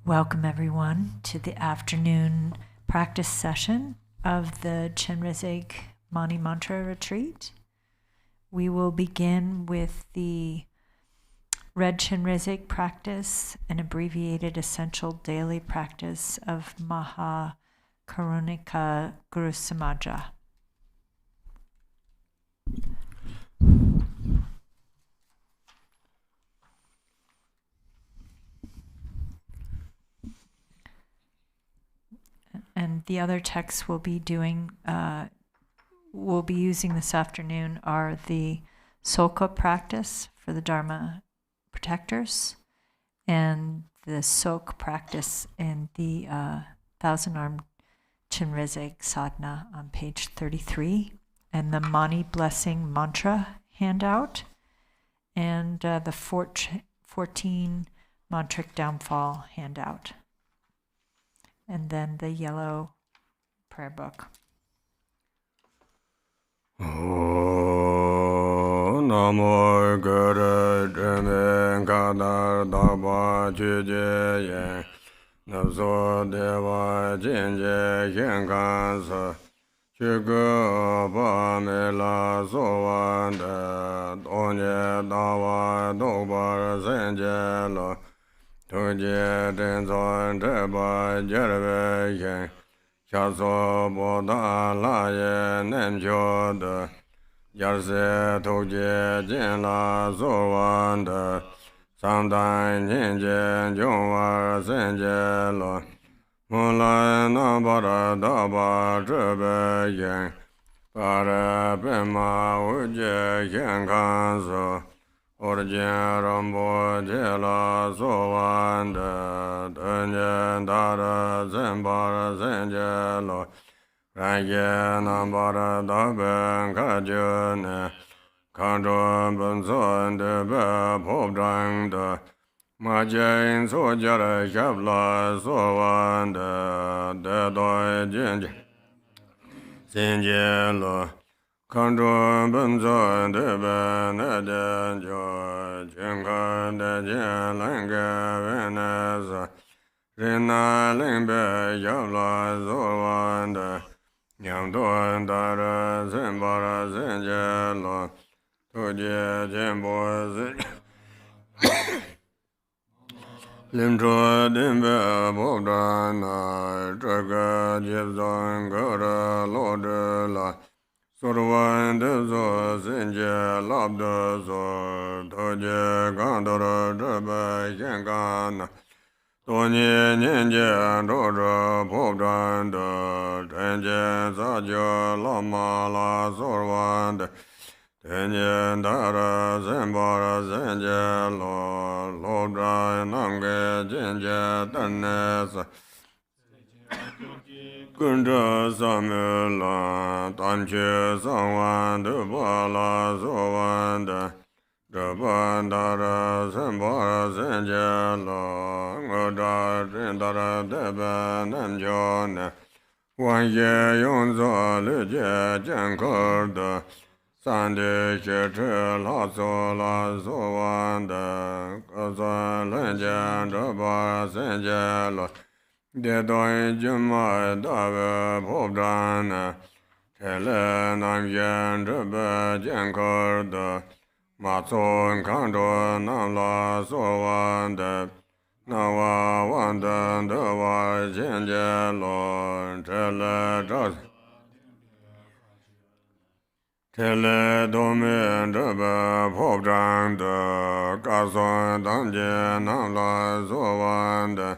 Welcome everyone to the afternoon practice session of the Chenrezig Mani Mantra Retreat. We will begin with the Red Chenrezig practice, an abbreviated essential daily practice of Maha Karunika Guru Samaja. And the other texts we'll be using this afternoon are the Sölkha practice for the Dharma protectors and the Tsok practice in the Thousand-Armed Chenrezig Sadhana on page 33, and the Mani Blessing Mantra handout, and the 14 Mantric Downfall handout, and then the yellow prayer book. Namo Guru Dhime Kadar Daba Juje Ye Nabso Deva Jinje Yenkansa Chugu Ba Mela Sovanda Donye Dawa Dobar Senjelo Tuje Tenzin Treba Jerve Yen Chaso Boda Laye Nemjoda Yarse Toje Jinla Sovanda Samdan Jinje Jongwar Senjelo Mulai Nambara Daba Trebe Yen Para Pema Uje Yenkanso Orjin Rambo Jela Sovanda Dunjen Dara Zembara Senjelo Rangye Nambara Daben Kajune Kandron Bunson Debe Pobdrangda Majain Sojara Shabla Sovanda Dedoi Jinje Senjelo Kandron Bunson Debe Nedenjo Jinkan Dejen Lenge Veneza Rina Limbe Yabla Sovanda Nyamdon Dara Zimbara Zinjelo Tuje Jimbo Limdro Dimbe Bodana Draga Jibzon Gora Lodela Surwan Dezo Zinje Labdezo Tuje Gandara Draba Yenkana Tony Ninja Dora Pobdanda Tenje Zajo Lama La Sorwanda Tenje Dara Zembara Zenjelo Lodra Nange Jinja Tanesa Kundra Samula Tamche Sangwan Dubala Sovanda Dabandara Sembara Zenjelo Ngoda Rindara Deba Namjone Wanye Yonzo Luje Jankorda Sande Shetre Lazo Lazo Wanda Kaza Lenjan Daba Zenjelo Dedoi Juma Dava Pobdana Tele Namjan Daba Jankorda Matson Kando Namla Sovanda Nawa Wanda Dava Jenjelo Tele Domin Daba Pobdanda Kazon Danje Namla Sovanda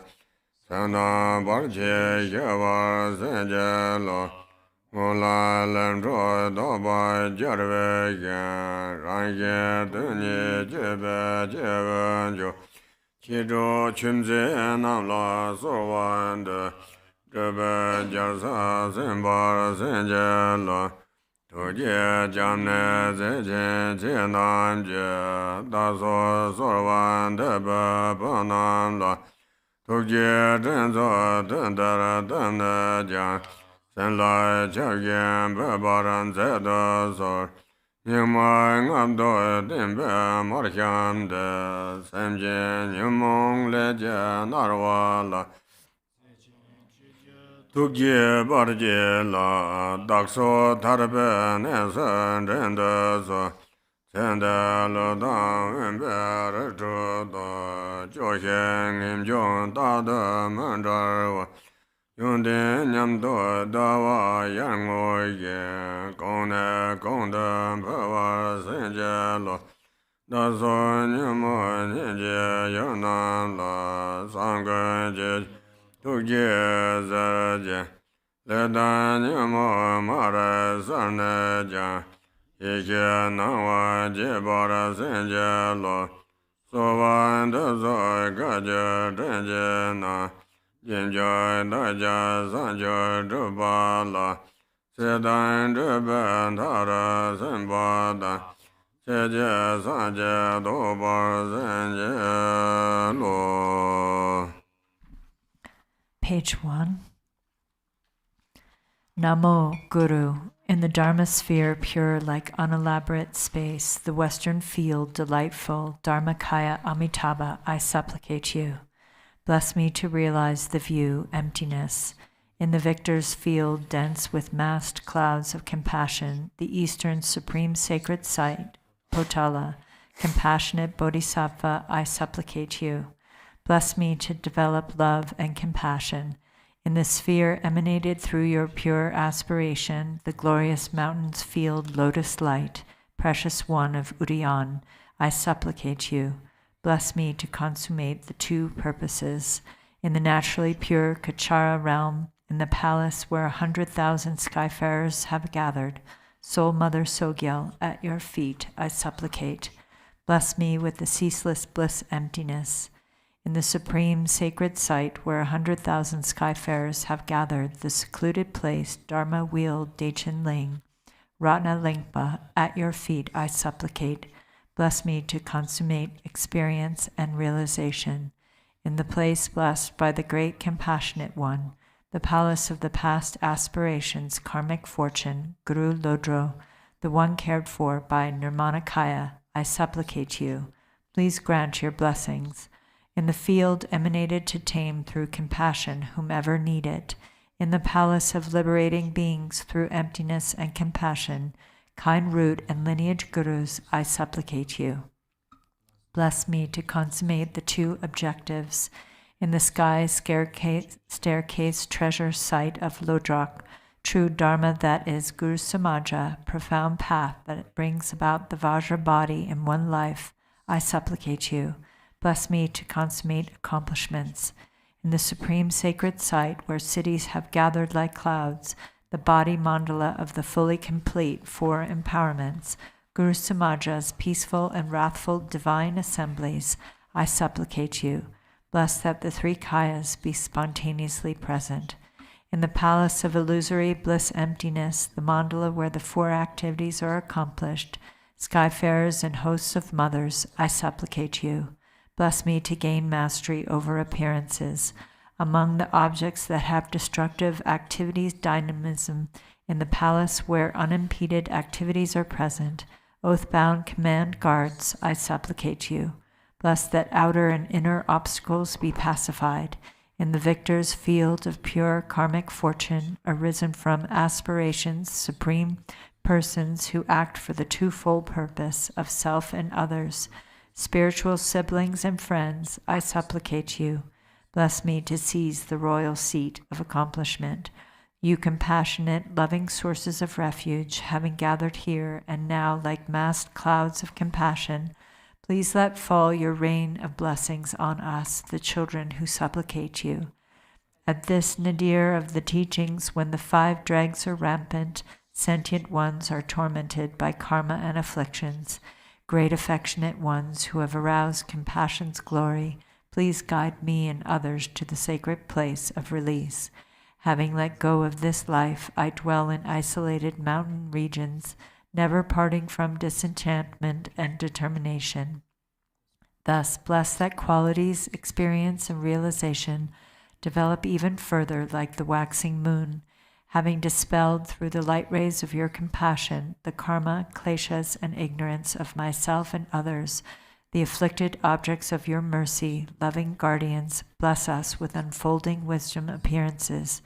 Sana Barche Yava Zenjelo Mula Lendro Doba Jarve Rangye Dunye Jebe Jevenjo Chido Chimze Namla Sovanda Jebe Jarsa Zimbara Zenjelo Tuje Jamne Zeje Jenamje Daso Sorwan Debe Banamla Tuje Denzo Dendara Dende Jan Senlai Chagen Bebaran Zeda Sor Yama ngabdo dimbe marhyamde semje nyamong leje narwala tukje barje la dakso tarbe nesen rende so sende lo dang wenbe recho joshen imjong dada mandarwa Yunde nyamdo dawa yango ye kone konde bhawa senje lo daso nyamo nyenje yonan la sangye je tukje zaje leda nyamo mara sarne jan yeke nawa je bara senje lo sovan daso gaje denje na Jinjoy daja sanjoy drupala Sedan drupan tara sembada Seje sanje dobar sanje lo. Page 1. Namo Guru. In the Dharma sphere, pure like unelaborate space, the western field, delightful, Dharmakaya Amitabha, I supplicate you. Bless me to realize the view, emptiness. In the victor's field, dense with massed clouds of compassion, the eastern supreme sacred site, Potala, compassionate Bodhisattva, I supplicate you. Bless me to develop love and compassion. In the sphere emanated through your pure aspiration, the glorious mountains field lotus light, precious one of Udyan, I supplicate you. Bless me to consummate the two purposes. In the naturally pure Kachara realm, in the palace where 100,000 skyfarers have gathered, Soul Mother Sogyal, at your feet I supplicate. Bless me with the ceaseless bliss emptiness. In the supreme sacred site where 100,000 skyfarers have gathered, the secluded place, Dharma Wheel Dechen Ling, Ratna Lingpa, at your feet I supplicate. Bless me to consummate experience and realization. In the place blessed by the great compassionate one, the palace of the past aspirations, karmic fortune, Guru Lodro, the one cared for by Nirmanakaya, I supplicate you. Please grant your blessings. In the field emanated to tame through compassion whomever need it. In the palace of liberating beings through emptiness and compassion, kind root and lineage gurus, I supplicate you. Bless me to consummate the two objectives. In the sky staircase treasure site of Lodrak, true Dharma that is Guru Samaja, profound path that brings about the Vajra body in one life, I supplicate you. Bless me to consummate accomplishments. In the supreme sacred site where cities have gathered like clouds, the body mandala of the fully complete four empowerments, Guru Samaja's peaceful and wrathful divine assemblies, I supplicate you. Bless that the three kayas be spontaneously present. In the palace of illusory bliss emptiness, the mandala where the four activities are accomplished, skyfarers and hosts of mothers, I supplicate you. Bless me to gain mastery over appearances. Among the objects that have destructive activities dynamism, in the palace where unimpeded activities are present, oath-bound command guards, I supplicate you. Bless that outer and inner obstacles be pacified. In the victor's field of pure karmic fortune, arisen from aspirations, supreme persons who act for the twofold purpose of self and others, spiritual siblings and friends, I supplicate you. Bless me to seize the royal seat of accomplishment. You compassionate, loving sources of refuge, having gathered here and now like massed clouds of compassion, please let fall your rain of blessings on us, the children who supplicate you. At this nadir of the teachings, when the five dregs are rampant, sentient ones are tormented by karma and afflictions, great affectionate ones who have aroused compassion's glory, please guide me and others to the sacred place of release. Having let go of this life, I dwell in isolated mountain regions, never parting from disenchantment and determination. Thus, bless that qualities, experience, and realization develop even further like the waxing moon. having dispelled through the light rays of your compassion the karma, kleshas, and ignorance of myself and others, the afflicted objects of your mercy, loving guardians, bless us with unfolding wisdom appearances.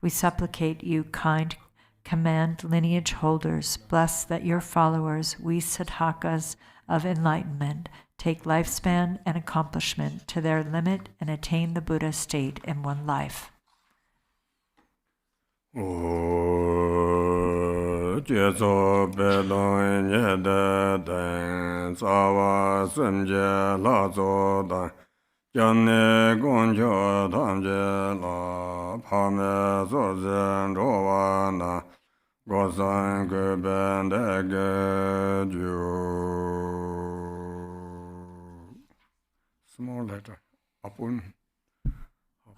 We supplicate you, kind command lineage holders, bless that your followers, we sadhakas of enlightenment, take lifespan and accomplishment to their limit and attain the Buddha state in one life. Jeso bedon yede den sawa semje la zo dan janne gonjo tamje la pame zo zen rowa na gozan ge bende ge ju. Small letter. Apun.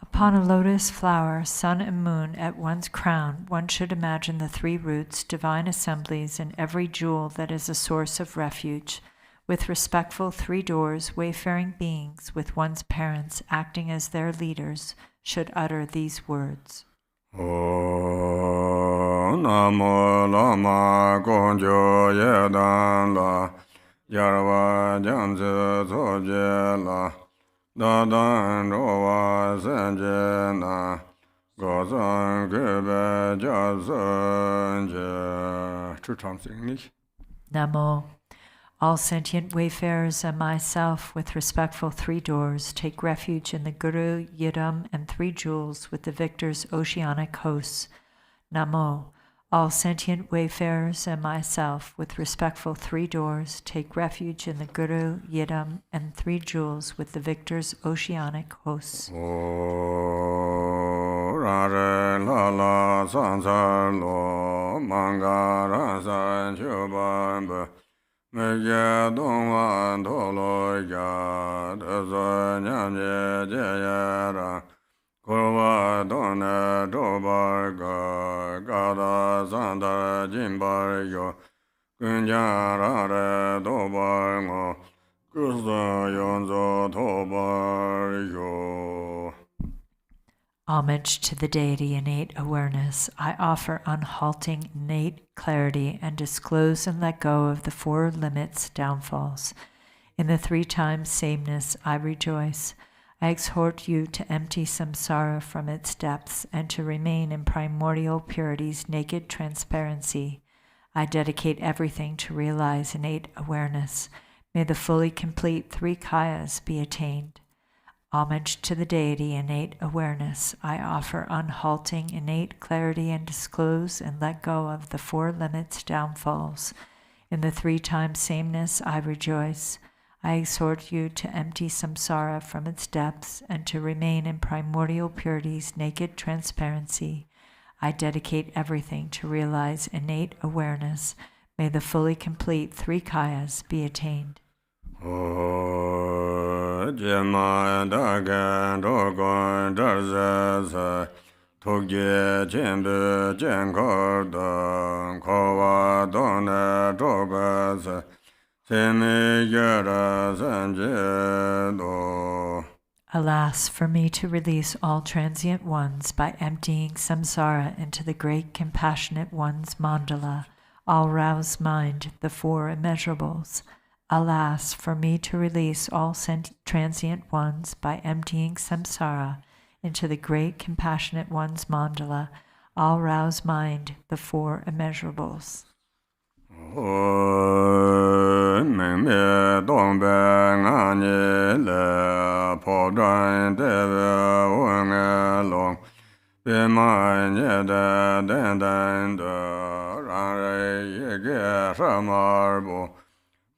Upon a lotus flower, sun and moon at one's crown, one should imagine the three roots, divine assemblies, and every jewel that is a source of refuge. With respectful three doors, wayfaring beings, with one's parents acting as their leaders, should utter these words. Namo Lama Gonjo Yedan La Yarwa Janze Zoje La Dadan Rowa Senje Na Gozan Gebe Jazanje. Two times English. Namo. All sentient wayfarers and myself, with respectful three doors, take refuge in the Guru, Yidam, and three jewels with the victor's oceanic hosts. Namo. All sentient wayfarers and myself, with respectful three doors, take refuge in the Guru, Yidam, and three jewels with the victor's oceanic hosts. Rare Lala Sansar Lo Mangara San Chubamba Megya Dongwan Tolo Ya Dezo Nyamye Jayara Kurwa Done Dobarga Gada Sandar Jimbar Yo Kunjara Dobargo Kusa Yonzo Tobar Yo. Homage to the deity innate awareness, I offer unhalting innate clarity and disclose and let go of the four limits downfalls. In the three times sameness, I rejoice. I exhort you to empty samsara from its depths and to remain in primordial purity's naked transparency. I dedicate everything to realize innate awareness. May the fully complete three kayas be attained. Homage to the deity innate awareness, I offer unhalting innate clarity and disclose and let go of the four limits downfalls. In the three times sameness, I rejoice. I exhort you to empty samsara from its depths and to remain in primordial purity's naked transparency. I dedicate everything to realize innate awareness. May the fully complete three kayas be attained. Jema Dagan Dogon Darzaz Togye Jembe Jenkordan Kowa Dona Dogas Semi Yara Sanjedo. Alas, for me to release all transient ones by emptying samsara into the great compassionate one's mandala, all roused mind, the four immeasurables. Alas, for me to release all transient ones by emptying samsara into the great compassionate one's mandala, all roused mind, the four immeasurables.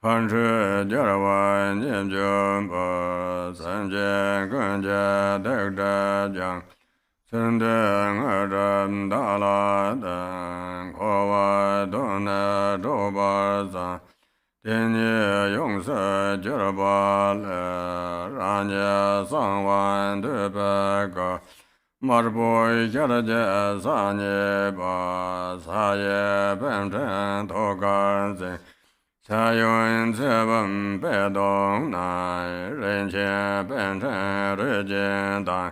Panche Jarawa Nyemjumpa Sanje Gunja Dekda Jang Sundeng Adam Daladan Kowa Dona Dobaza Tenye Yongsa Jarabal Ranya Sangwan Dubaka Marboy Jaraja Sanye Ba Saye Bemten Toganze Sayon Sebam Bedong Nai Renche Benten Rejen Dan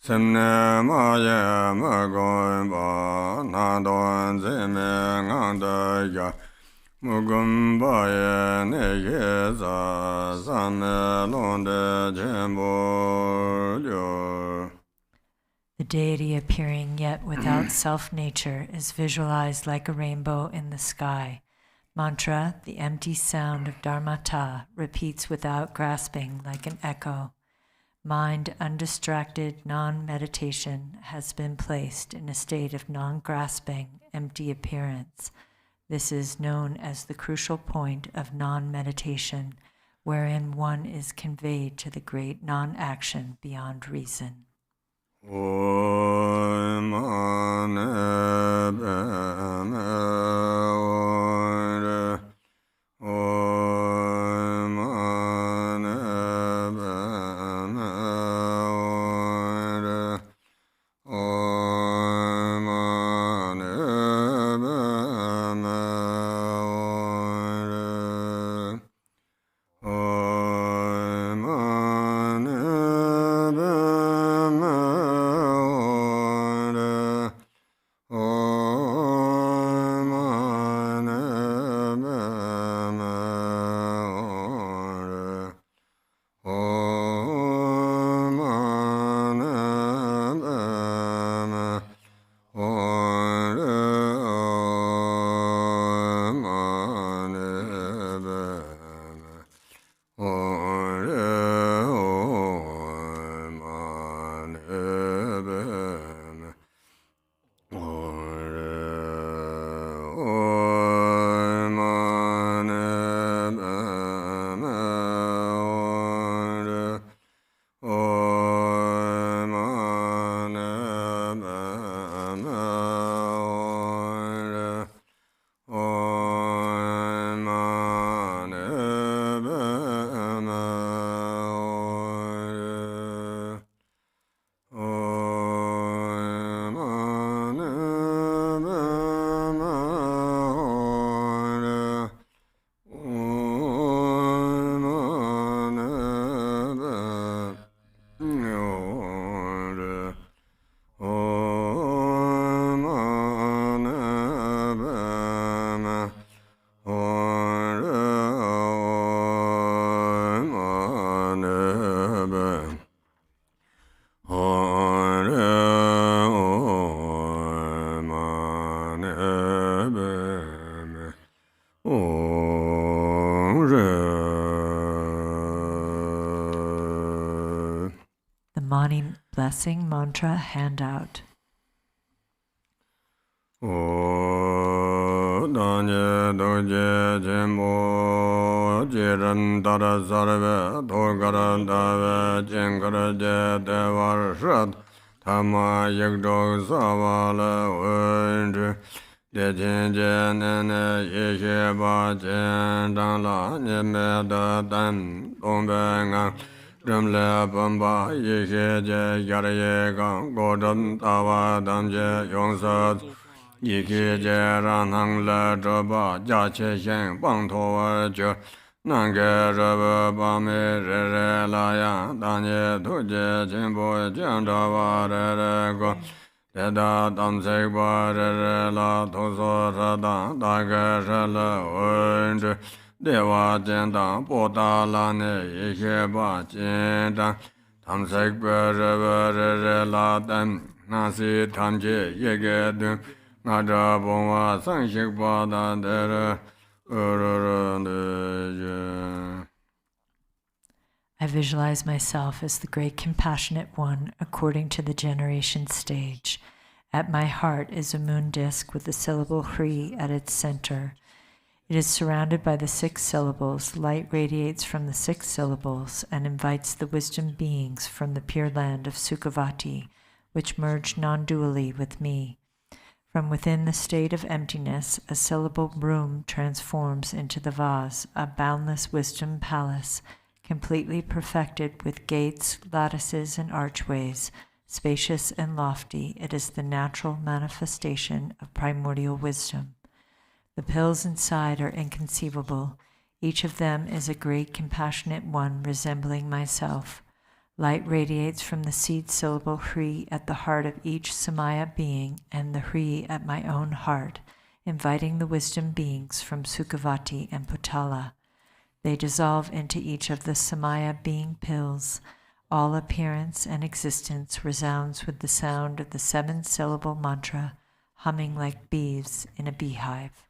Semne maya magon ba na don zeme nganda ya mugum ba ye ne ye za zame londe jembo yo. The deity appearing yet without self-nature is visualized like a rainbow in the sky. Mantra, the empty sound of Dharmata, repeats without grasping like an echo. Mind undistracted, non-meditation has been placed in a state of non-grasping, empty appearance. This is known as the crucial point of non-meditation, wherein one is conveyed to the great non-action beyond reason. Blessing mantra handout. Danye doje jembo jiran dara zarve dogara dave jengara je devar shad tama yagdog zavala wenju de jenje nene yeshe ba jen dang la nyeme da dan dongbe ngang Ramle Bamba Yeshe Je Yarye Gang Godam Tawa Damje Yongsat Yiki Je Ranang Le Droba Jache Shen Bang Towa Jo Nange Raba Bame Re Re La Ya Danye Tuje Jimbo Jandawa Re Re Go Deda Damsek Ba Re Re La Toso Rada Dage Rele Wenju Dewa Jenda Boda Lane Yeshe Ba Jenda Tamsek Bere La Dem Nasi Tamje Yege Dum Nada Bongwa Sangshik Bada Dere I visualize myself as the great compassionate one according to the generation stage. At my heart is a moon disk with the syllable Hri at its center. It is surrounded by the 6 syllables. Light radiates from the 6 syllables and invites the wisdom beings from the pure land of Sukhavati, which merge non-dually with me. From within the state of emptiness, a syllable room transforms into the vase, a boundless wisdom palace, completely perfected with gates, lattices, and archways, Spacious and lofty, it is the natural manifestation of primordial wisdom. The pills inside are inconceivable. Each of them is a great compassionate one resembling myself. Light radiates from the seed syllable Hri at the heart of each Samaya being and the Hri at my own heart, inviting the wisdom beings from Sukhavati and Putala. They dissolve into each of the Samaya being pills. All appearance and existence resounds with the sound of the 7-syllable mantra, humming like bees in a beehive.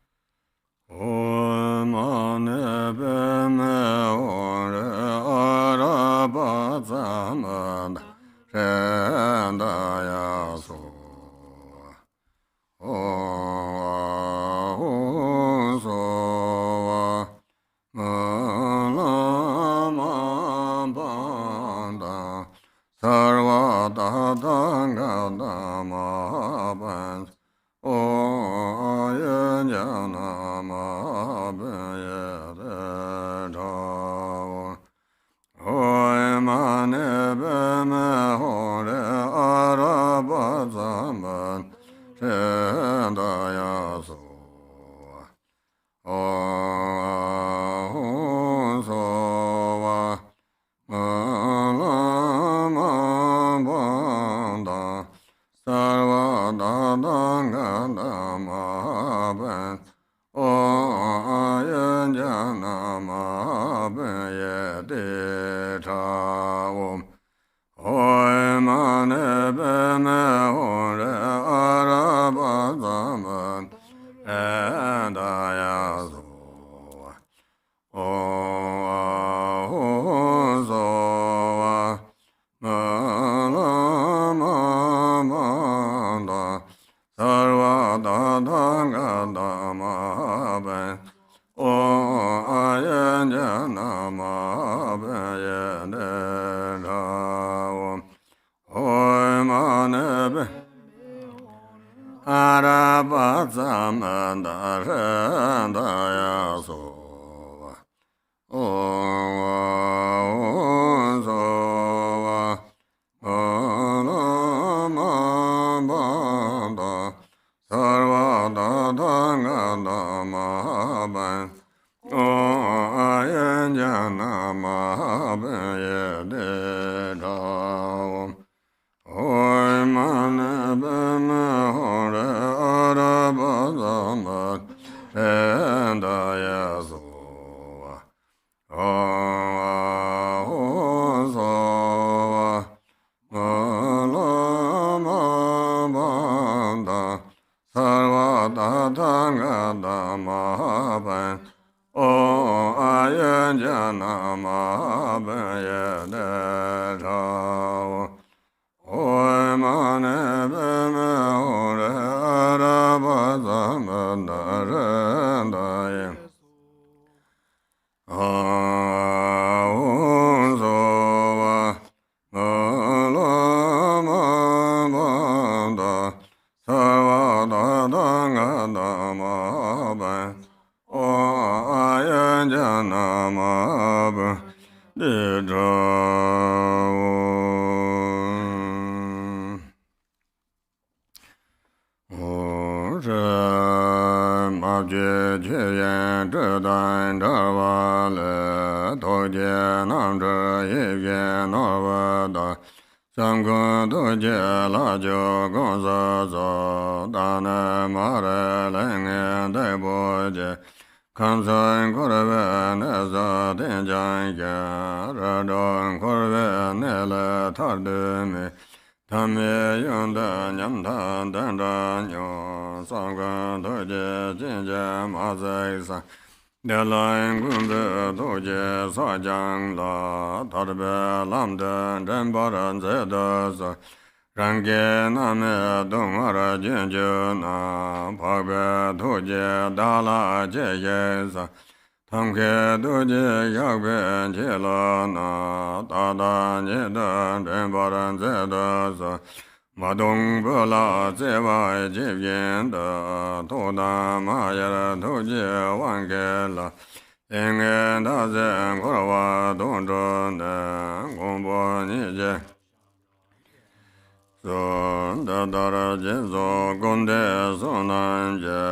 so da da ra je so gon de so nan je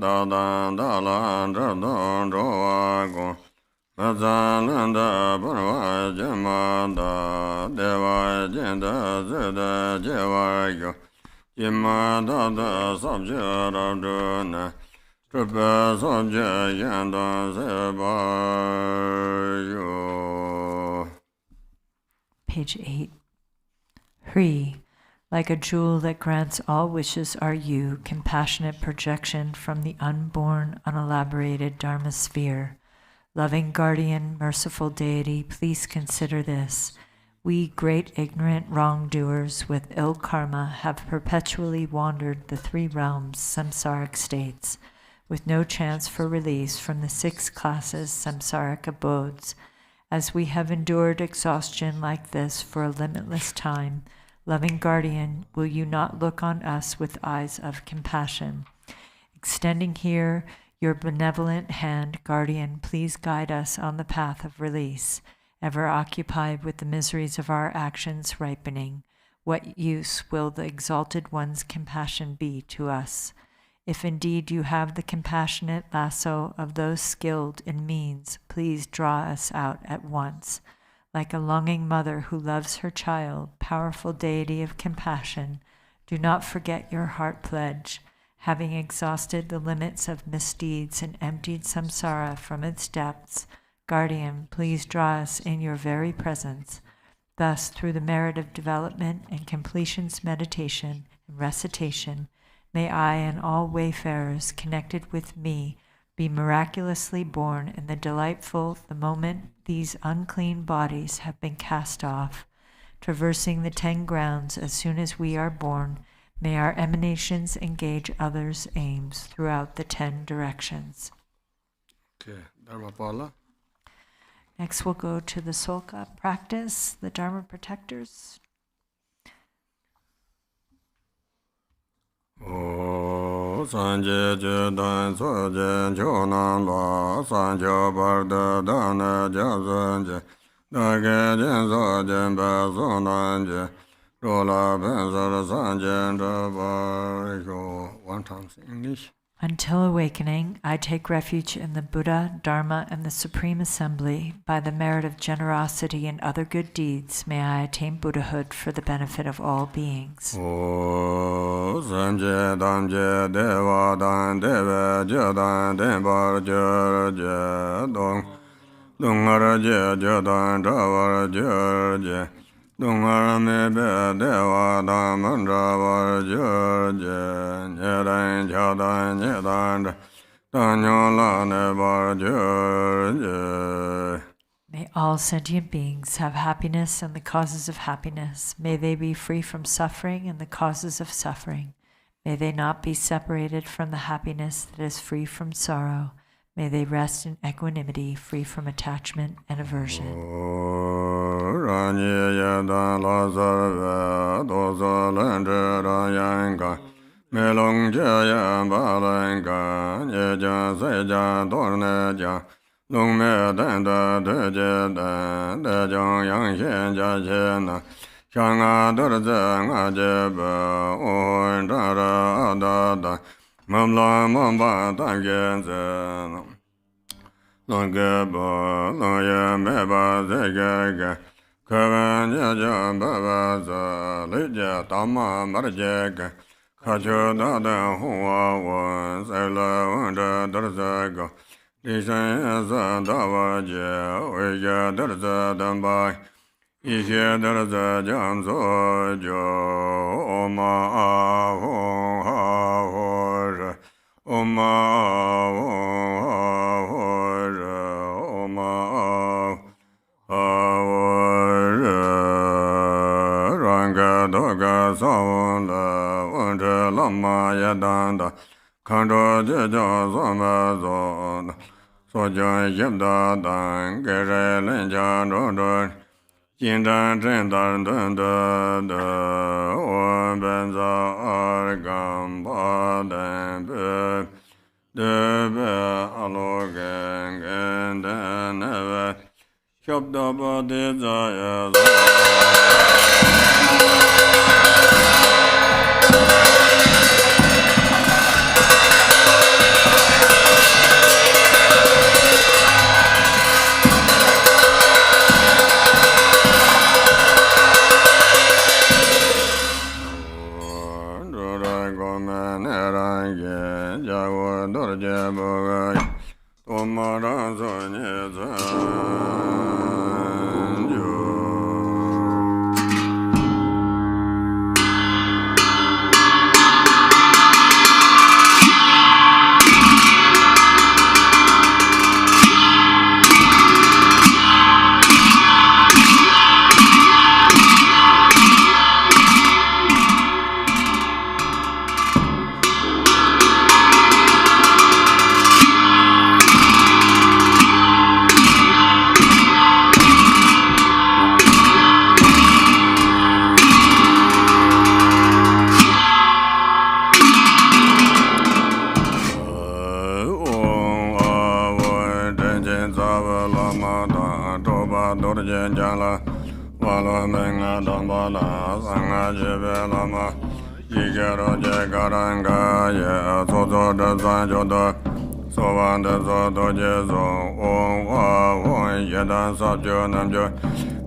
da da da la da da ro wa go ma za lan da bu wa je ma da de wa je da ze da je wa yo je ma da da sa je ra do na zhe ba sa je yan da ze ba yo. Page 8. Hri, like a jewel that grants all wishes are you, compassionate projection from the unborn, unelaborated Dharma sphere. Loving guardian, merciful deity, please consider this. We great ignorant wrongdoers with ill karma have perpetually wandered the 3 realms, samsaric states, with no chance for release from the 6 classes, samsaric abodes. As we have endured exhaustion like this for a limitless time, loving guardian, will you not look on us with eyes of compassion? Extending here your benevolent hand, guardian, please guide us on the path of release. Ever occupied with the miseries of our actions ripening, what use will the exalted one's compassion be to us? If indeed you have the compassionate lasso of those skilled in means, please draw us out at once. Like a longing mother who loves her child, powerful deity of compassion, do not forget your heart pledge. Having exhausted the limits of misdeeds and emptied samsara from its depths, guardian, please draw us in your very presence. Thus, through the merit of development and completion's meditation and recitation, may I and all wayfarers connected with me be miraculously born in the moment these unclean bodies have been cast off. Traversing the 10 grounds as soon as we are born, may our emanations engage others' aims throughout the 10 directions. Okay, Dharma Pala. Next we'll go to the Sölkha practice, the Dharma protectors. O sanje je dan so je jo nan la san jo bar da dan ja zan je da ge je so je ba so nan je ro la ben so san je da ba yo. One time in English. Until awakening, I take refuge in the Buddha, Dharma, and the Supreme Assembly. By the merit of generosity and other good deeds, may I attain Buddhahood for the benefit of all beings. O sanje dan je deva dan deva je dan denbar je dong dongar je dan davar je dongar me be deva dan mandravar je dan je dan danyo la ne bar je. May all sentient beings have happiness and the causes of happiness. May they be free from suffering and the causes of suffering. May they not be separated from the happiness that is free from sorrow. May they rest in equanimity, free from attachment and aversion. Long me dan da de je dan de jong yang xian jia qian na xiang a de zhe nga jie ba o da ra da da mom la mom ba dan ge zhe long ge ba long ye me ba zhe ge ge ke wen jie jie ba ba zhe li jie da ma ma de jie ge ka qiu da de hu wa wen zai le wen de de zhe ge Li shen zhe da wa jie wei jie de zhe dan bai yi xie de zhe jiang zuo jiu o ma a hong ha ho zhe o ma a hong ha ho zhe o ma a ha ho zhe ran ge de ge sa wen le wen zhe lama ye dan da kan zhe jie jiang zuo me zuo na so jiang yip da dan ge zhe len jiang zhuo zhuo jin zhan zhen dan dun de de wen ben za er gan ba dan be de be a lo gen gen den ne ve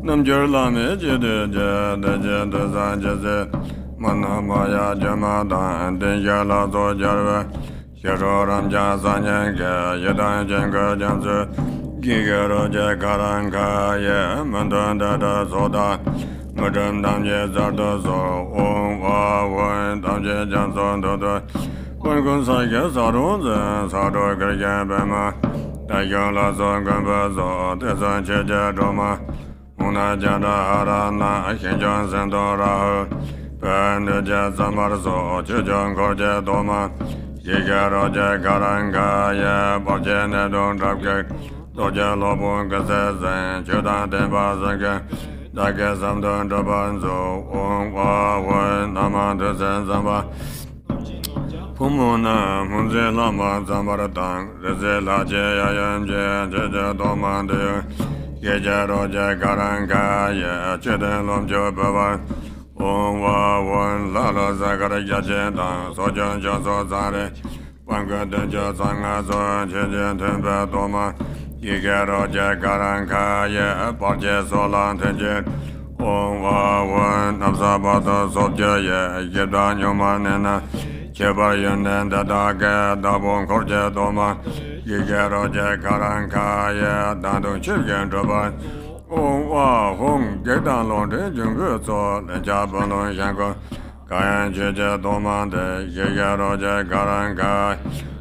Namjur Lama Jede Jede Zanjeze Manamaya Jamadan Denjala Zojarve Shiro Jazanyanka Yadan Jenga Jansu Gigero Jakaranka Ye Mandanda Soda Madam Damje Zardozo Om Wan Damje Janson Dodo Wangun Sake Sarunze Sado Gergan Bema Dayon Lazo Gambazo Desan Cheja Doma Una Jada Harana Shinjan Sendora Penja Zamarzo Chujan Gorje Doma Gigero Jakaranga Ye Borjene Don Drabke Doja Lobo Gazezen Chudan Dembazanga Dake Samdon Dobanzo Om Wan Namanda Zamba Pumuna Munze Lama Zambaratang Rezela Jayam Jaya Domande Gejaro Jakaranga Ye Cheden Lomjo Baba Om Wan Lala Zagara Yajenda Sojan Jaso Zare Wanga Denja Zangazo Chejen Tempe Doma Gigero Jakaranga Ye Borje Solan Tenjen Om Wan Nabzabata Sobja Ye Yedan Yomanena Chebar Yunden Dadake Dabon Korje Doma Gigero Jakaranga Ye Dandu Chilgen Droban Om Wa Hong Gedan Londe Jungu So Lenjabalon Yanko Kayan Cheje Domande Gigero Jakaranga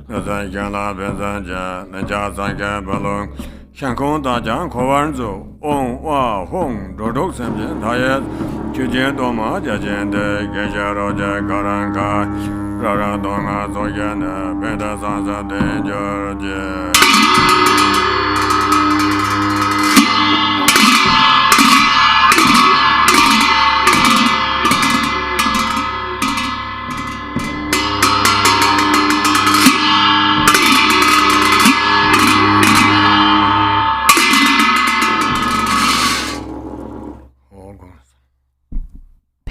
Nazan Yanla Benzanja Lenja Sanke Balon Shankon Dajan Kowanzo Om Wa Hong Dodok Semjen Tayet Chujen Doma Jajende Gigero Jakaranga Rara Donga Zoyana Benda Sansa Denjorje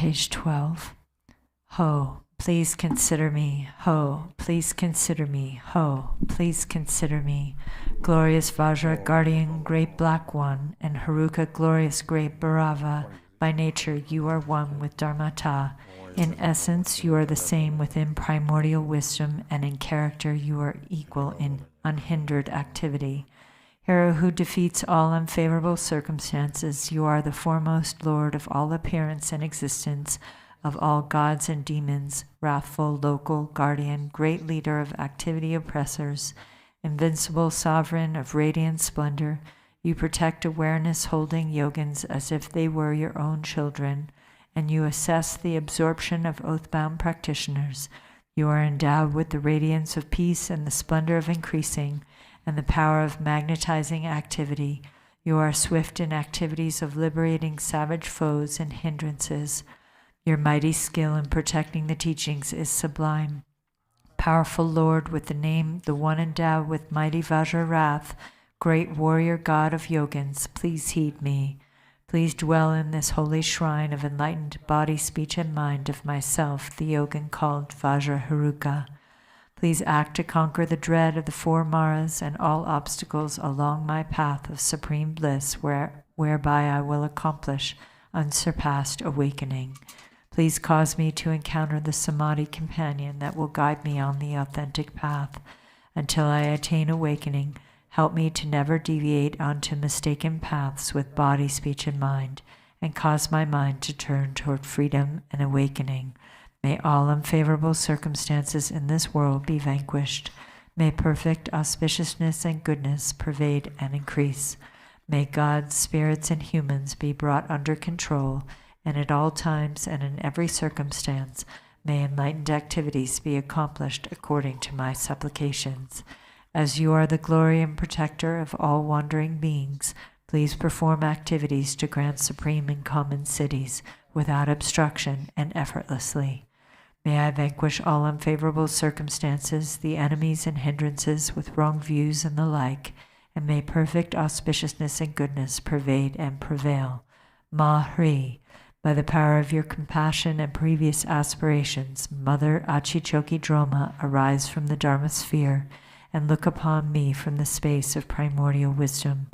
Page 12. Ho, please consider me. Ho, please consider me. Ho, please consider me. Glorious Vajra, guardian, great black one, and Haruka, glorious great Bhairava. By nature, you are one with Dharmata. In essence, you are the same within primordial wisdom, and in character, you are equal in unhindered activity. Hero who defeats all unfavorable circumstances, you are the foremost Lord of all appearance and existence, of all gods and demons, wrathful, local, guardian, great leader of activity oppressors, invincible sovereign of radiant splendor. You protect awareness holding yogins as if they were your own children, and you assess the absorption of oath-bound practitioners. You are endowed with the radiance of peace and the splendor of increasing, and the power of magnetizing activity. You are swift in activities of liberating savage foes and hindrances. Your mighty skill in protecting the teachings is sublime. Powerful Lord with the name, the one endowed with mighty Vajra wrath, great warrior God of yogins, please heed me. Please dwell in this holy shrine of enlightened body, speech, and mind of myself, the yogin called Vajraharuka. Please act to conquer the dread of the 4 Maras and all obstacles along my path of supreme bliss, whereby I will accomplish unsurpassed awakening. Please cause me to encounter the Samadhi companion that will guide me on the authentic path. Until I attain awakening, help me to never deviate onto mistaken paths with body, speech, and mind, and cause my mind to turn toward freedom and awakening. May all unfavorable circumstances in this world be vanquished. May perfect auspiciousness and goodness pervade and increase. May God, spirits, and humans be brought under control, and at all times and in every circumstance, may enlightened activities be accomplished according to my supplications. As you are the glory and protector of all wandering beings, please perform activities to grant supreme and common cities without obstruction and effortlessly. May I vanquish all unfavorable circumstances, the enemies and hindrances with wrong views and the like, and may perfect auspiciousness and goodness pervade and prevail. Mahri, by the power of your compassion and previous aspirations, Mother Achichoki Droma, arise from the Dharma sphere and look upon me from the space of primordial wisdom.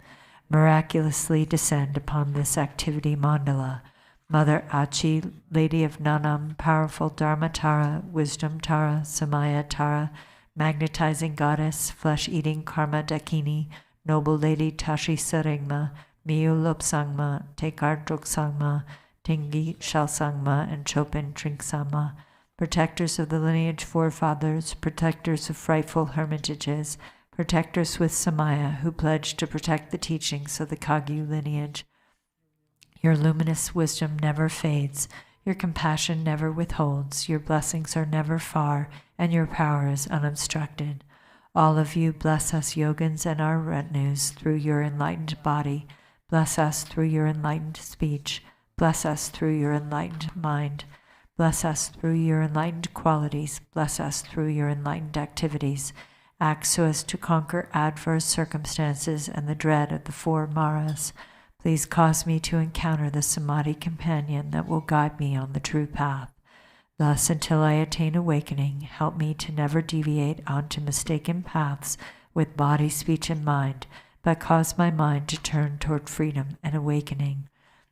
Miraculously descend upon this activity mandala. Mother Achi, Lady of Nanam, powerful Dharma Tara, Wisdom Tara, Samaya Tara, magnetizing goddess, flesh-eating Karma Dakini, noble Lady Tashi Saringma, Miyu Lopsangma, Tekar Droksangma, Tingi Shalsangma, and Chopin Trinksama, protectors of the lineage forefathers, protectors of frightful hermitages, protectors with Samaya who pledged to protect the teachings of the Kagyu lineage. Your luminous wisdom never fades, your compassion never withholds, your blessings are never far, and your power is unobstructed. All of you bless us yogins and our retinues through your enlightened body, bless us through your enlightened speech, bless us through your enlightened mind, bless us through your enlightened qualities, bless us through your enlightened activities. Act so as to conquer adverse circumstances and the dread of the 4 Maras. Please cause me to encounter the Samadhi companion that will guide me on the true path. Thus, until I attain awakening, help me to never deviate onto mistaken paths with body, speech, and mind, but cause my mind to turn toward freedom and awakening.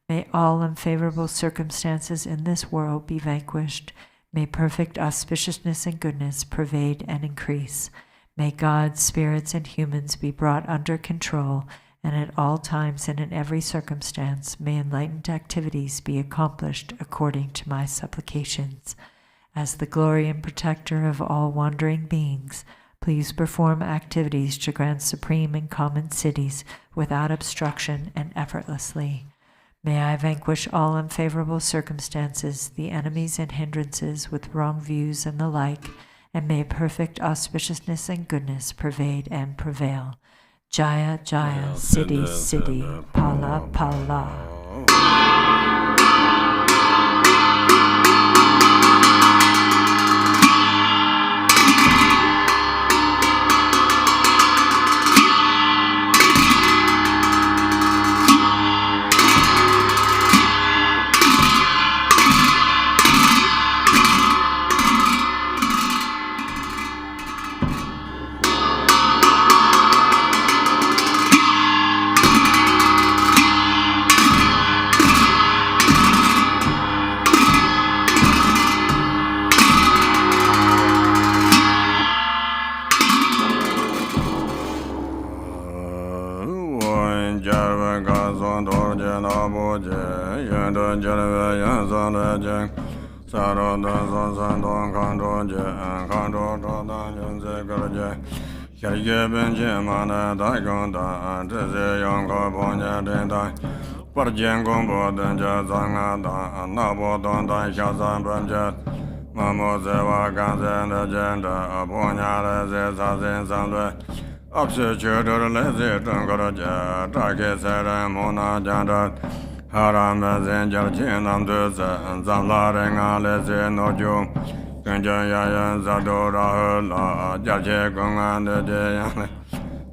May all unfavorable circumstances in this world be vanquished. May perfect auspiciousness and goodness pervade and increase. May God, spirits, and humans be brought under control, and at all times and in every circumstance may enlightened activities be accomplished according to my supplications. As the glory and protector of all wandering beings, please perform activities to grant supreme and common cities without obstruction and effortlessly. May I vanquish all unfavorable circumstances, the enemies and hindrances with wrong views and the like, and may perfect auspiciousness and goodness pervade and prevail. Jaya, Jaya, Siddhi, Siddhi, Pala, Pala.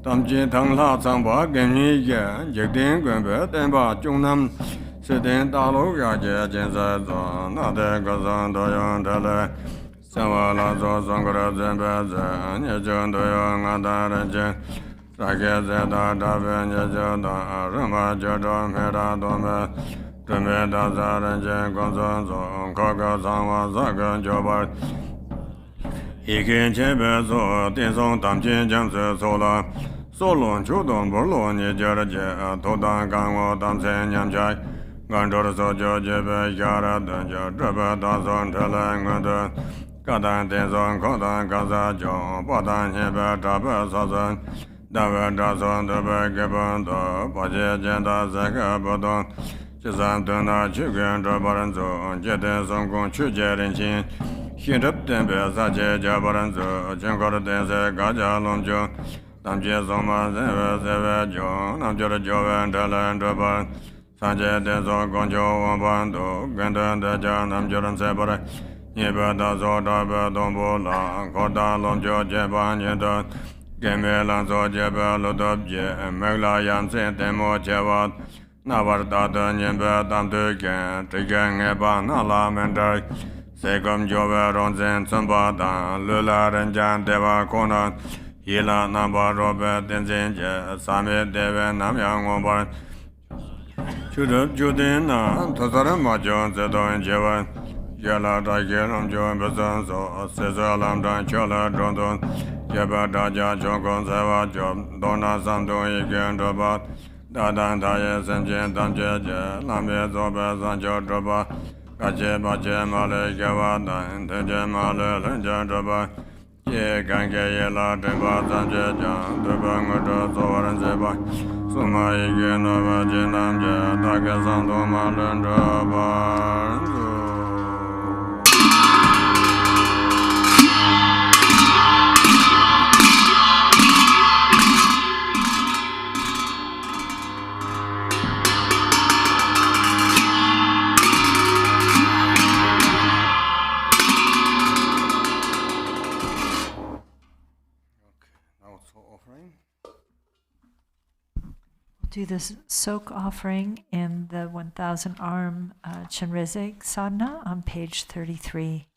Tamji Tang La Tsangpa Genyi Ye, Jekdin Gwenpe Tenpa Chungnam, Sitin Dalu Yaje Jinsa Zon, Nade Gazan Doyon Tele, Sanwa La Zo Songkara Zenpe Zen, Yechon Doyon Ngata Renchen, Sake Zeta Daben Yechon Da, Rama Jodo Mera Dome, Tumbe Daza Renchen Gonzon Zon, Kaka Sanwa Zagan Jobar, Ikin Chebe Zo, Tinsong Tamchin Jamse Sola, Solon Chudon Borlo Ni Jeraje, Todan Gangwo Tamsen Yamchai, Gandor Sojo Jebe Yara Danja, Dreba Dazon Telangada, Kadan Tenzon Kodan Kaza Jo, Padan Hebe Tabe Sazan, Dawe Dazon Debe Gebando, Paje Jenda Zeka Bodon, Chizan Tuna Chugan Drabaranzo, Jeten Songkong Chujerin Hindap Tempe Sache Jabaranzo, Jankor Tense Gaja Lomjo, Namje Soma Zeve Jo, Namjora Joven Talan Drabar, Sache Tenso Gonjo Wambando, Gandan Deja Namjoran Sebare, Nipa Dazo Dabe Dombola, Kota Lomjo Jeban Yedot, Game Lanzo Jebe Lodobje, Megla Yamsen Temo Chevat, Navartata Nyembe Tamtuken, Tiken Eba Nala Mendak, Sekom Jove Ronzen Tsambata, Lula Renjan Deva Kona, Hila Namba Robe Tenzin Je, Sami Deve Namyang Ombar, Chudup Judina, Tosaram Majon Zedon Jevan, Yala Dagiram Joan Bezan So, Sezalam Dan Chola Drondon, Jeba Daja Jogon Seva Job, Dona Samdo Igen Dobat, Dadan Taye Senjen Tamjeje, Lamye Zobe Sanjo Droba, Kache Bache Male Gavada, Teje Male Lenjan Droba, Ye Gange Yela Temba Sanjeja, Debangota Zoran Zeba, Suma Igen Nova Jinamje, Taka Sando Malen Droba. Do the Tsok offering in the 1,000 arm Chenrezig Sadhana on page 33.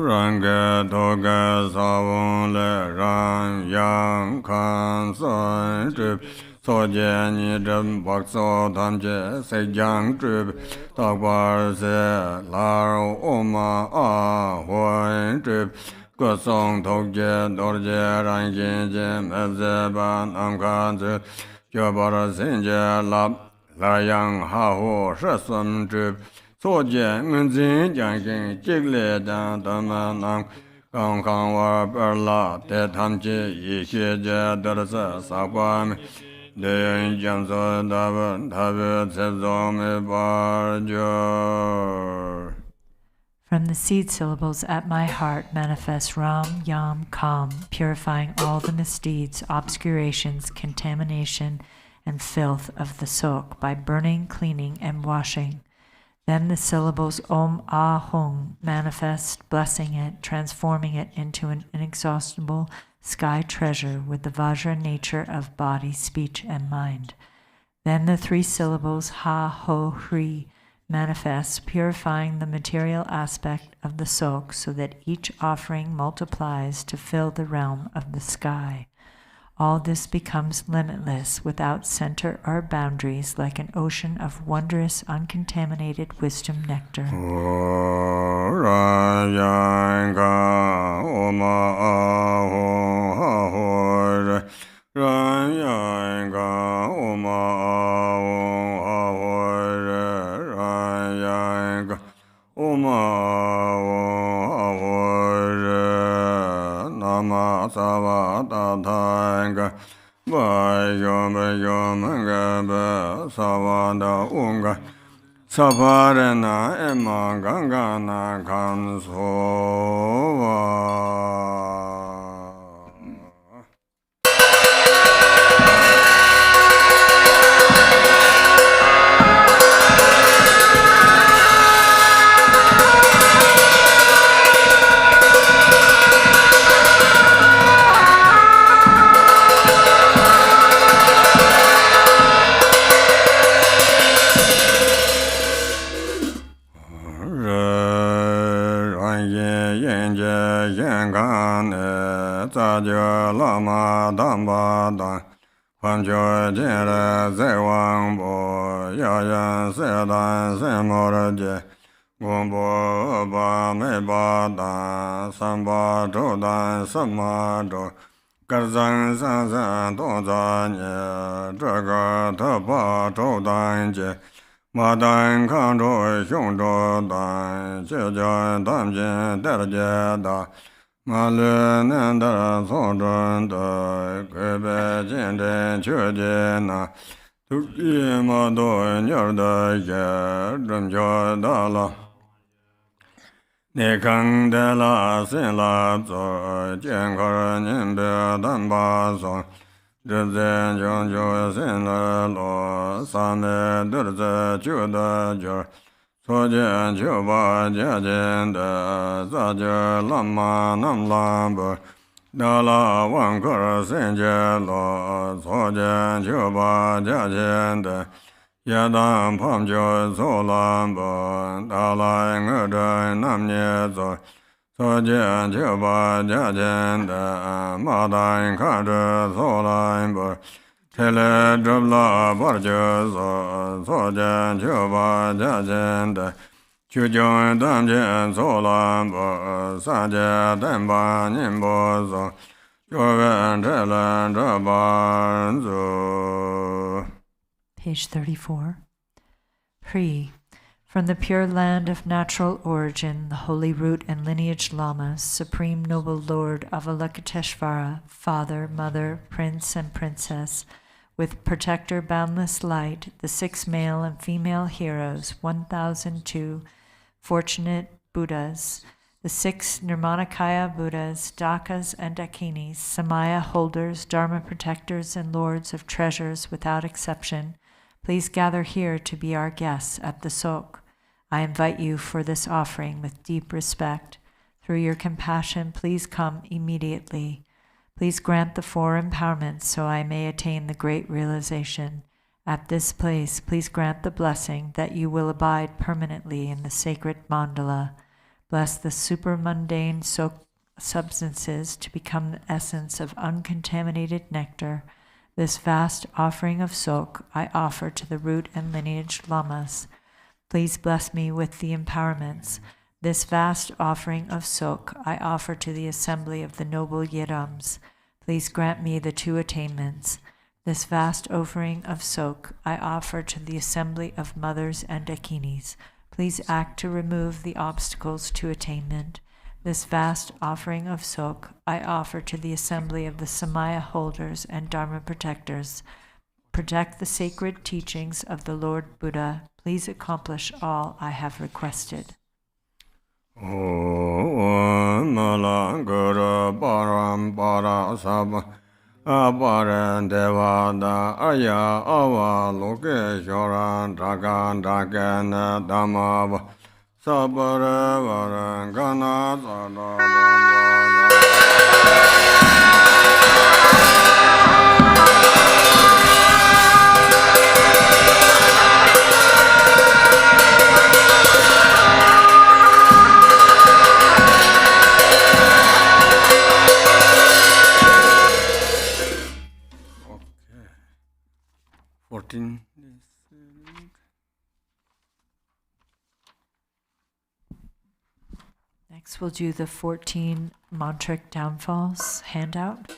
Ranga Doga Savon Le Ran Yang Kan San Trip Soje Ni Dam Bakso Tamje Sejang Trip Takbar Se Lar Oma A Huan Trip Gosong Tokje Dorje Rangin Je Meze Ban Amkan Trip Jabara Senje Lap La Yang Ha Ho Shesum Trip Soje Ngunzin Jangin Jigle Dan Dama Nam Kang Kang War Perla Te Tamje Yishe Je Darsa Sakwam De Janso Davan Tabe Tsezome Barjor. From the seed syllables at my heart manifest Ram, Yam, Kam, purifying all the misdeeds, obscurations, contamination, and filth of the Tsok by burning, cleaning, and washing. Then the syllables Om Ah Hung manifest, blessing it, transforming it into an inexhaustible sky treasure with the Vajra nature of body, speech, and mind. Then the three syllables Ha Ho Hri manifest, purifying the material aspect of the Tsok so that each offering multiplies to fill the realm of the sky. All this becomes limitless, without center or boundaries, like an ocean of wondrous, uncontaminated wisdom nectar. Saparena ema gangana kansova. wang bo ya yan se dan se mo re je gong bo ba me ba dan san ba zhou dan san ma zhou gar zang san san dong zang ye zhe ge te ba zhou dan je ma dan kang zhou xiong zhou dan jie jian dan jin de jie da ma le nian de song zhen de gui bei jin zhen qu jie na tu yi ma do nier de ye zhen jiao da la ni kang de la xin la zuo jian ke nin bei dan ba song zhe zhen jiang jiu xin le lo san me de zhe jiu de jiu so jian qiu ba jia jian de za jie lama nam lam bu da la wang ke xin jie lo so jian qiu ba jia jian de ye dan pam jiu so lam bu da la nge zhe nam nie zo so jian qiu ba jia jian de ma dan ka zhe so lam bu te le zhe la ba jiu so so jian qiu ba jia jian de qiu jiang dan jian so lam bu san jie dan ba nin bo so jiu wen zhe lan zhe ba zu. Page 34. Pri. From the pure land of natural origin, the holy root and lineage Lamas, Supreme Noble Lord Avalokiteshvara, Father, Mother, Prince, and Princess, with Protector Boundless Light, the 6 male and female heroes, 1002 fortunate Buddhas, the 6 Nirmanakaya Buddhas, Dakas and Dakinis, Samaya holders, Dharma protectors, and lords of treasures without exception, please gather here to be our guests at the Tsok. I invite you for this offering with deep respect. Through your compassion, please come immediately. Please grant the 4 empowerments so I may attain the great realization. At this place, please grant the blessing that you will abide permanently in the sacred mandala. Bless the supermundane substances to become the essence of uncontaminated nectar. This vast offering of Tsok I offer to the root and lineage Lamas. Please bless me with the empowerments. This vast offering of Tsok I offer to the assembly of the noble Yedams. Please grant me the 2 attainments. This vast offering of Tsok I offer to the assembly of mothers and Dakinis. Please act to remove the obstacles to attainment. This vast offering of Tsok I offer to the assembly of the Samaya holders and Dharma protectors. Protect the sacred teachings of the Lord Buddha. Please accomplish all I have requested. Om Mala Guru Param Para Sab Aparan Devada Aya Ava Loke Shoran Dragan Dragan Dhamma Sabara Varan Gana Okay. 14. Next, we'll do the 14 Mantric downfalls handout.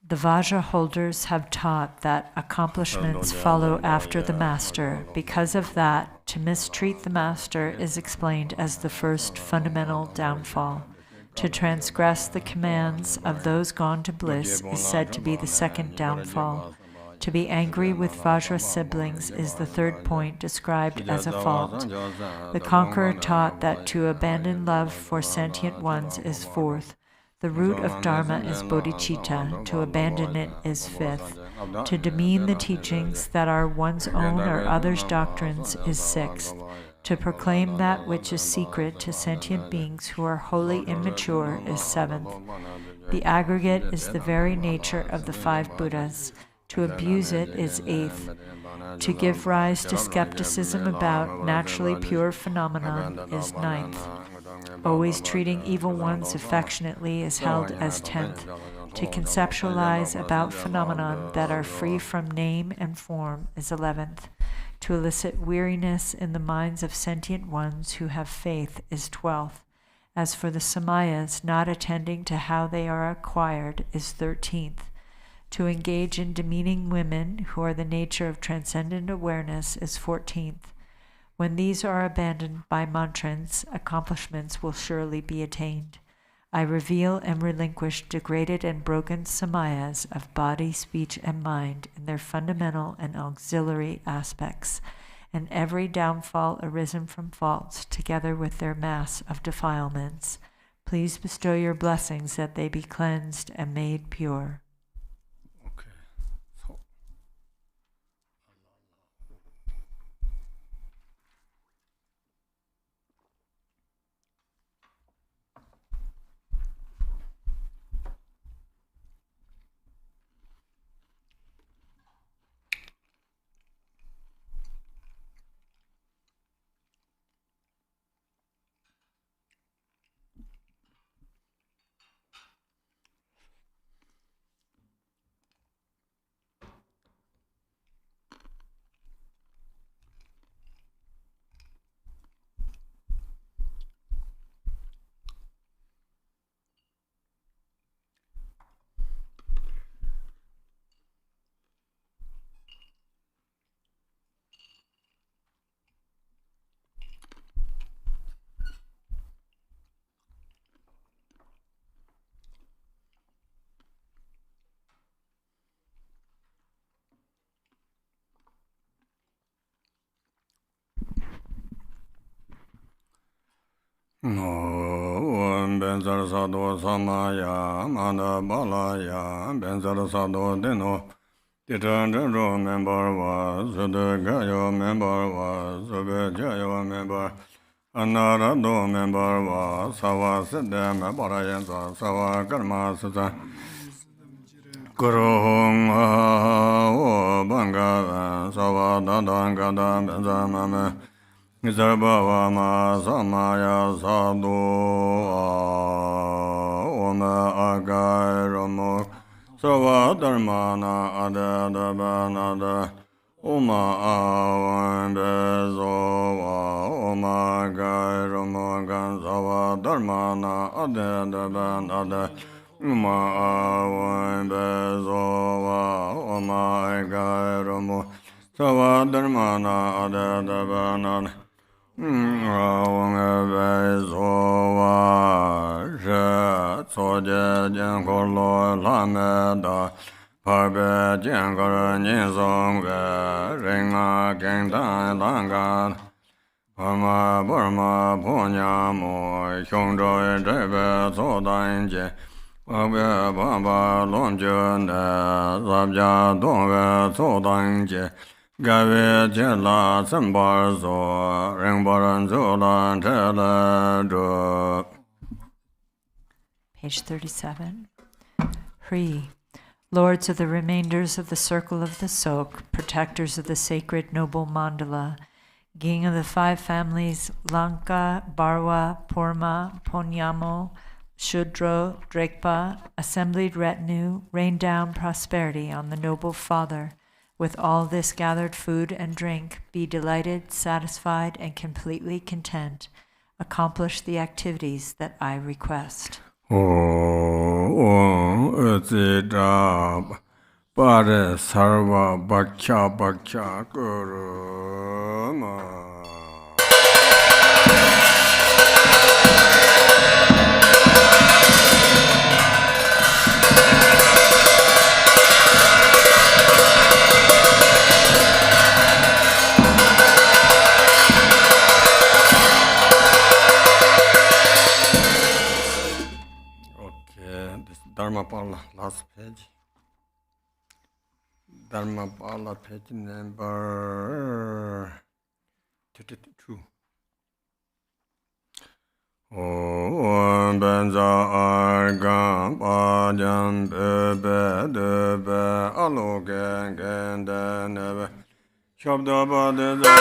The Vajra holders have taught that accomplishments follow after the master. Because of that, to mistreat the master is explained as the first fundamental downfall. To transgress the commands of those gone to bliss is said to be the second downfall. To be angry with Vajra siblings is the third point described as a fault. The conqueror taught that to abandon love for sentient ones is fourth. The root of Dharma is bodhicitta. To abandon it is fifth. To demean the teachings that are one's own or others' doctrines is sixth. To proclaim that which is secret to sentient beings who are wholly immature is seventh. The aggregate is the very nature of the 5 Buddhas. To abuse it is eighth. To give rise to skepticism about naturally pure phenomenon is ninth. Always treating evil ones affectionately is held as 10th. To conceptualize about phenomenon that are free from name and form is 11th. To elicit weariness in the minds of sentient ones who have faith is 12th. As for the samayas, not attending to how they are acquired is 13th. To engage in demeaning women, who are the nature of transcendent awareness, is 14th. When these are abandoned by mantrins, accomplishments will surely be attained. I reveal and relinquish degraded and broken samayas of body, speech, and mind in their fundamental and auxiliary aspects, and every downfall arisen from faults, together with their mass of defilements. Please bestow your blessings that they be cleansed and made pure. Benzar Sado Samaya, Manda Balaya, Benzar Sado Deno, Titan member was, the Gayo member was, the Jayo member, Anarado member was, Sawa Sedem, Barayansa, Sawa Karma Sasa, Kuruhung, Banga, Sawa Dadangada, Benzamame. Nizarbawa ma samaya sadhu Oma agai ramo Sarva dharmana adadabanada Oma awan bezova Oma agai ramo gan Sarva dharmana adadabanada Oma awan bezova Oma agai ramo Sarva dharmana adadabanada Gave Jela Sambarzo, Ringbaranzola, Teladro. Page 37. Hri, lords of the remainders of the circle of the Tsok, protectors of the sacred noble mandala, king of the 5 families, Lanka, Barwa, Porma, Ponyamo, Shudro, Drekpa, assembled retinue, rain down prosperity on the noble father. With all this gathered food and drink, be delighted, satisfied, and completely content. Accomplish the activities that I request. Pare sarva bhakya kuruma. Dharmapala, last page. Dharmapala, page number 32. Om Benza Argam Padam Bebe Debe Alogen Gende Nebe Shabda Badeza.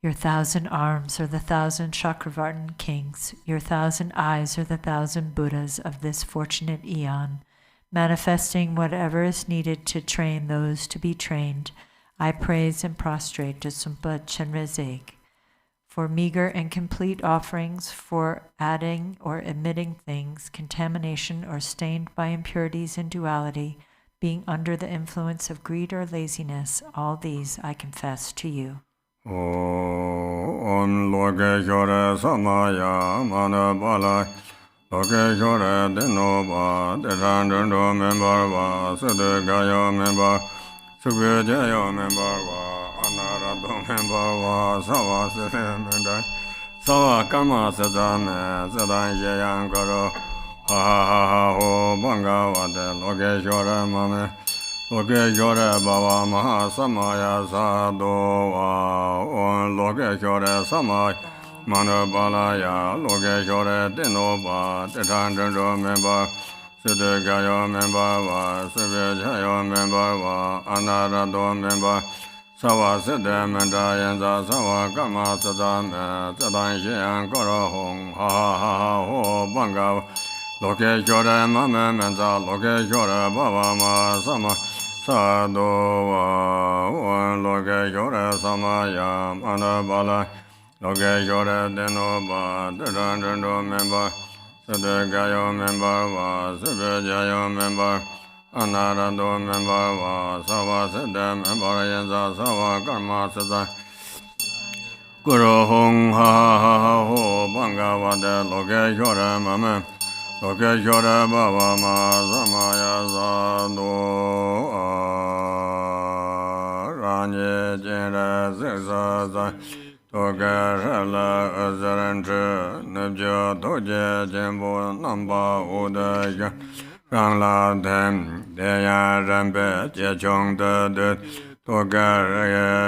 Your 1,000 arms are the 1,000 Chakravartin kings. Your 1,000 eyes are the 1,000 Buddhas of this fortunate eon, manifesting whatever is needed to train those to be trained. I praise and prostrate to Sumpa Chenrezig for meager and complete offerings, for adding or omitting things, contamination or stained by impurities and duality, being under the influence of greed or laziness. All these I confess to you. Om Loke Shore Samaya Manabala Loke Shore Denova Derandro Member Sudagayo Member Sugajayo Member Anarado Member Sawa Member Sawa Kama Sadame Sadan Yayan Goro Ha ha ho Banga Wade Loke Shore Mame Loke Shore Baba Maha Samaya Sado On Loke Shore Samaya Manabalaya Loke Shore Denova Tetandro Member Sudagayo Member Sugajayo Member Anarado Member Sawa Sedemenda Yenza Sawa Kama Sadame Sadan Yayan Goro Hong Ha ha ho Banga Loke Shore Mame Menza Loke Shore Baba Ma Sama Sado One Loke Shore Samaya Manabala Loke Shore Denova Dedandro Member Sedagayo Member Sugajayo Member Anarado Member Sawa Sedem Member Yenza Sawa Karma Sada Guru Hong Ha Ho Banga Wade Loke Shore Mame Loke Shore Baba Ma Samaya Sado Ranye Chenrezig Sadhana Toke Rela Azaranche Nebja Toje Jembo Namba Udaya Rang la tem, deya rampe, che chong de de, toga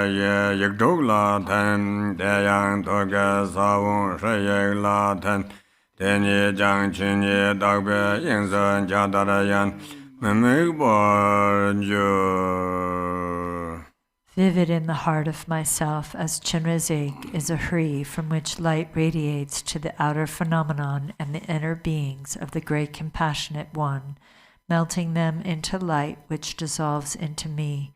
ye yek dog la tem, deyang toga sa wong shi yek la tem, tenye jang chin ye dag be, yin zhen jia da da yan, me me bo ju. Vivid in the heart of myself as Chenrezig is a Hri from which light radiates to the outer phenomenon and the inner beings of the great compassionate one, melting them into light which dissolves into me.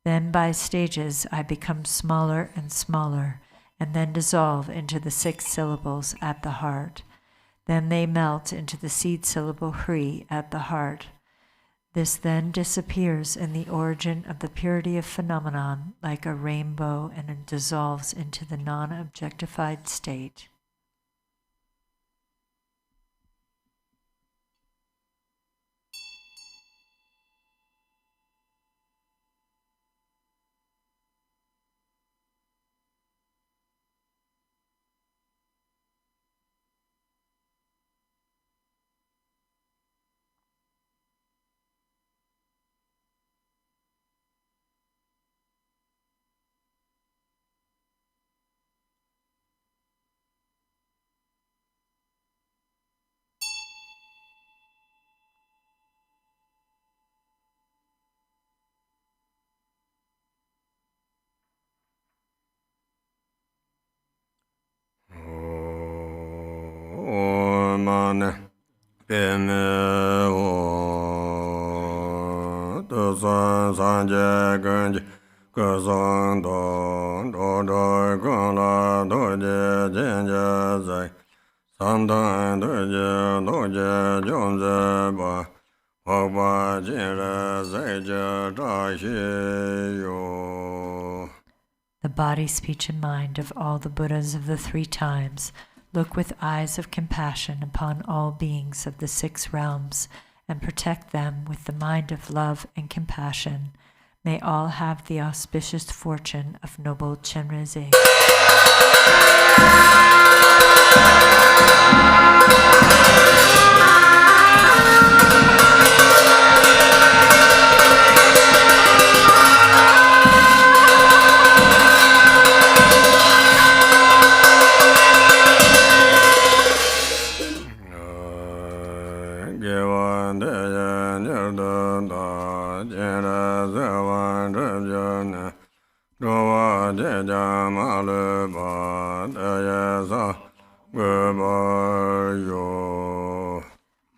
Then by stages I become smaller and smaller, and then dissolve into the 6 syllables at the heart. Then they melt into the seed syllable Hri at the heart. This then disappears in the origin of the purity of phenomenon like a rainbow, and it dissolves into the non-objectified state. The body, speech, and mind of all the Buddhas of the 3 times look with eyes of compassion upon all beings of the 6 realms and protect them with the mind of love and compassion. May all have the auspicious fortune of noble Chenrezig.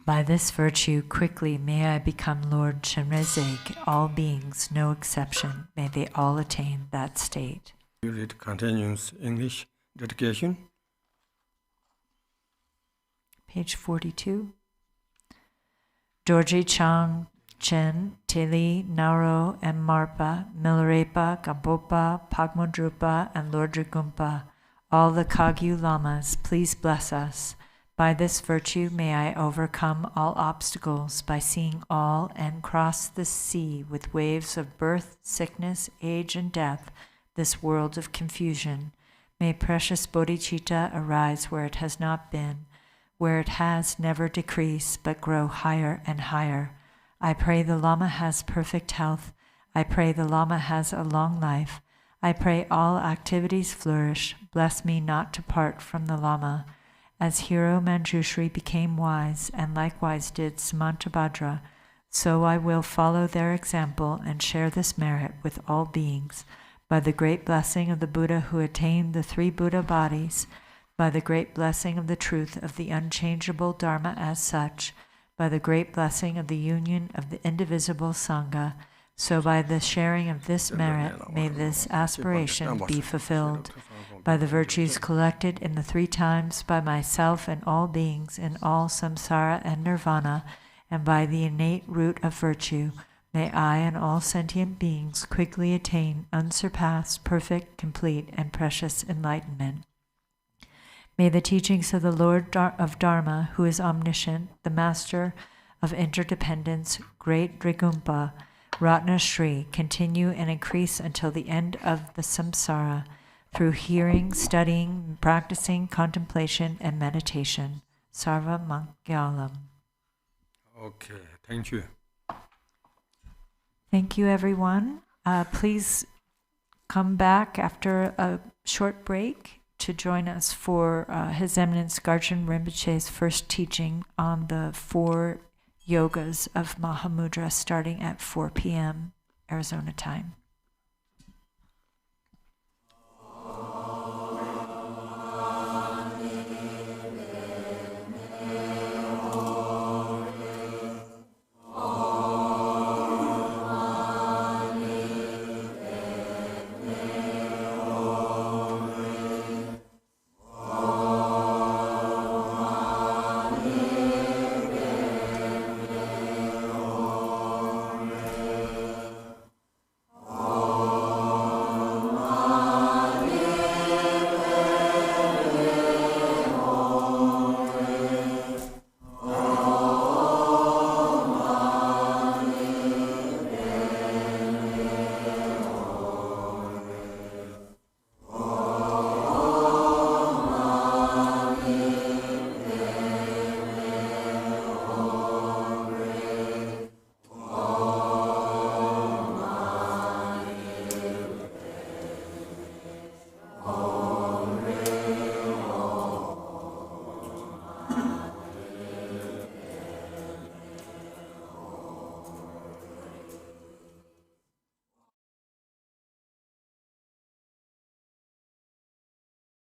By this virtue, quickly may I become Lord Chenrezig, all beings, no exception. May they all attain that state. It continues English dedication. Page 42. Dorji Chang Chen, Teli, Nauro, and Marpa, Milarepa, Gampopa, Pagmodrupa, and Lord Dragumpa, all the Kagyu Lamas, please bless us. By this virtue may I overcome all obstacles by seeing all and cross the sea with waves of birth, sickness, age, and death, this world of confusion. May precious bodhicitta arise where it has not been, where it has never decreased, but grow higher and higher. I pray the Lama has perfect health. I pray the Lama has a long life. I pray all activities flourish. Bless me not to part from the Lama. As Hero Manjushri became wise, and likewise did Samantabhadra, so I will follow their example and share this merit with all beings. By the great blessing of the Buddha who attained the 3 Buddha bodies, by the great blessing of the truth of the unchangeable Dharma as such, by the great blessing of the union of the indivisible Sangha, so by the sharing of this merit may this aspiration be fulfilled. By the virtues collected in the 3 times by myself and all beings in all samsara and nirvana, and by the innate root of virtue, may I and all sentient beings quickly attain unsurpassed, perfect, complete, and precious enlightenment. May the teachings of the Lord of Dharma, who is omniscient, the master of interdependence, great Drigumpa, Ratna Shri, continue and increase until the end of the samsara, through hearing, studying, practicing, contemplation, and meditation. Sarva Mangyalam. Okay, thank you. Thank you, everyone. Please come back after a short break to join us for His Eminence Garchen Rinpoche's first teaching on the 4 yogas of Mahamudra starting at 4 p.m. Arizona time.